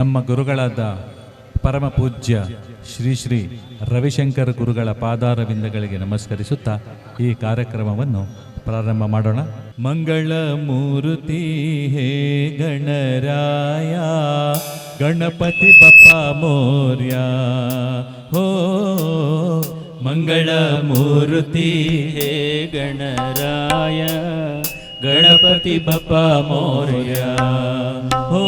ನಮ್ಮ ಗುರುಗಳಾದ ಪರಮ ಪೂಜ್ಯ ಶ್ರೀ ಶ್ರೀ ರವಿಶಂಕರ ಗುರುಗಳ ಪಾದಾರವಿಂದಗಳಿಗೆ ನಮಸ್ಕರಿಸುತ್ತಾ ಈ ಕಾರ್ಯಕ್ರಮವನ್ನು ಪ್ರಾರಂಭ ಮಾಡೋಣ. ಮಂಗಳ ಮೂರ್ತಿ ಹೇ ಗಣರಾಯ ಗಣಪತಿ ಬಪ್ಪ ಮೋರ್ಯ ಹೋ. ಮಂಗಳ ಮೂರ್ತಿ ಹೇ ಗಣರಾಯ ಗಣಪತಿ ಬಪ್ಪ ಮೋರ್ಯ ಹೋ.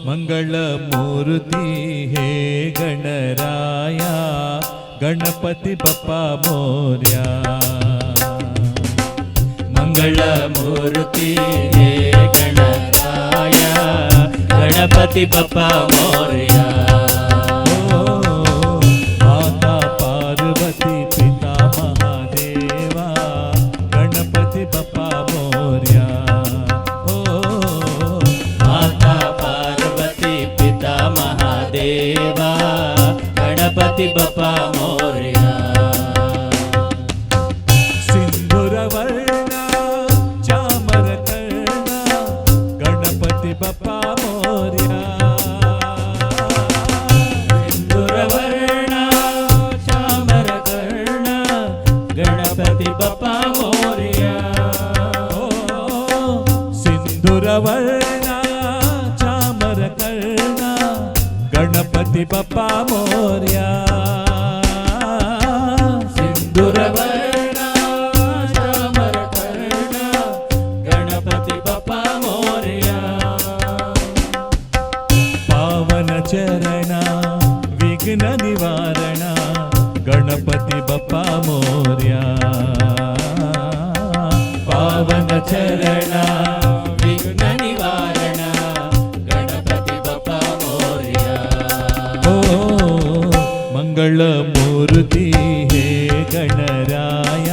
ಮಂಗಳ ಮೂರ್ತಿ ಹೇ ಗಣರಾಯ ಗಣಪತಿ ಬಪ್ಪ ಮೋರ್ಯ. ಮಂಗಳ ಮೂರ್ತಿ ಹೇ ಗಣರಾಯ ಗಣಪತಿ ಬಪ್ಪ ಮೋರ್ಯ. ಮಾತಾ ಪಾರ್ವತಿ ಪಿತಾ ಮಹಾದೇವ ಗಣಪತಿ ಬಪ್ಪ ಮೋರ್ಯ. ಮಾತಾ ಪಾರ್ವತಿ ಪಿತಾ ಮಹಾದೇವ ಗಣಪತಿ ಬಪ್ಪ ಮೋರ್ಯ. ಸಿಂಧೂರ ವರ್ಣ ಚಾಮರ ಕರ್ಣ ಗಣಪತಿ ಬಪ್ಪ ಮೋರ್ಯ. ಸಿಂಧೂರ ವರ್ಣ ಚಾಮರ ಕರ್ಣ ಗಣಪತಿ ಬಪ್ಪ ಮೋರ್ಯ. ಸಿಂಧೂರ ವರ್ಣ ಚಾಮರ ಕರ್ಣ ಗಣಪತಿ ಬಪ್ಪ ಮೋರ್ಯ. ಸಿಂಧೂರ ವರ್ಣ ಚಾಮರ ಕರ್ಣ ಗಣಪತಿ ಬಪ್ಪ ಮೋರ್ಯ. ಪಾವನ ಚರಣ ವಿಘ್ನ ನಿವಾರಣ ಗಣಪತಿ ಬಪ್ಪ ಮೋರ್ಯ. ಪಾವನ ಚರಣ ವಿಘ್ನ ನಿವಾರಣ ಗಣಪತಿ ಬಪ್ಪ ಮೋರ್ಯ. ಓ ಮಂಗಳ ಮೂರ್ತಿ ಹೇ ಗಣರಾಯ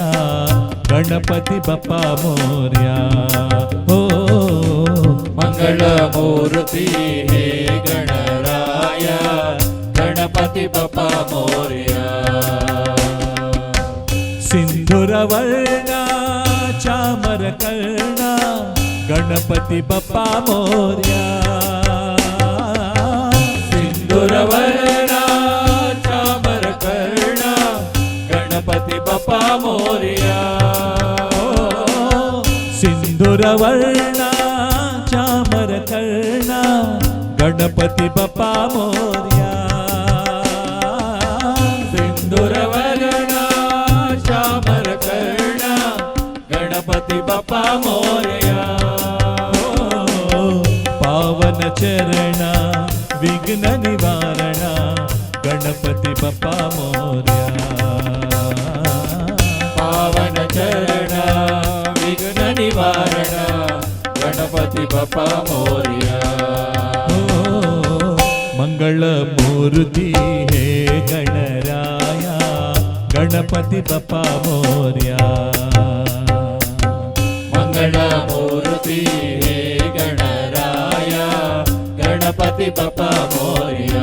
ಗಣಪತಿ ಬಪ್ಪ ಮೋರ್ಯ. ಓ ಮಂಗಳ ಮೂರ್ತಿ ಹೇ ಗಣರಾಯ ಗಣಪತಿ ಬಪ್ಪ ಮೋರ್ಯ. ಸಿಂಧೂರ ವರ್ಣ ಚಾಮರ ಕರ್ಣ ಗಣಪತಿ ಬಪ್ಪ ಮೋರ್ಯ. ಸಿಂಧೂರ ವರ್ಣ ಚಾಮರ ಕರ್ಣ ಗಣಪತಿ ಬಪ್ಪ ಮೋರ್ಯ. ಸಿಂಧೂರ ವರ್ಣ ಚಾಮರ ಕರ್ಣ ಗಣಪತಿ ಬಪ್ಪ ಮೋರ್ಯ. ಸಿಂಧೂರ ವರ್ಣ ಚಾಮರ ಕರ್ಣ ಗಣಪತಿ ಬಪ್ಪ ಮೋರ್ಯ. ಪಾವನ ಚರಣ ವಿಘ್ನ ನಿವಾರಣ ಗಣಪತಿ ಬಪ್ಪ ಮೋರ್ಯ. ಪಾವನ ಚರಣ ವಿಘ್ನ ನಿವಾರಣ ಗಣಪತಿ ಬಪ್ಪ ಮೋರ್ಯ. ಮಂಗಳ ಮೂರ್ತಿ ಹೇ ಗಣರಾಯ ಗಣಪತಿ ಬಪ್ಪ ಮೋರ್ಯ. ಮಂಗಳ ಮೂರ್ತಿ ಹೇ ಗಣರಾಯ ಗಣಪತಿ ಬಪ್ಪ ಮೋರ್ಯ.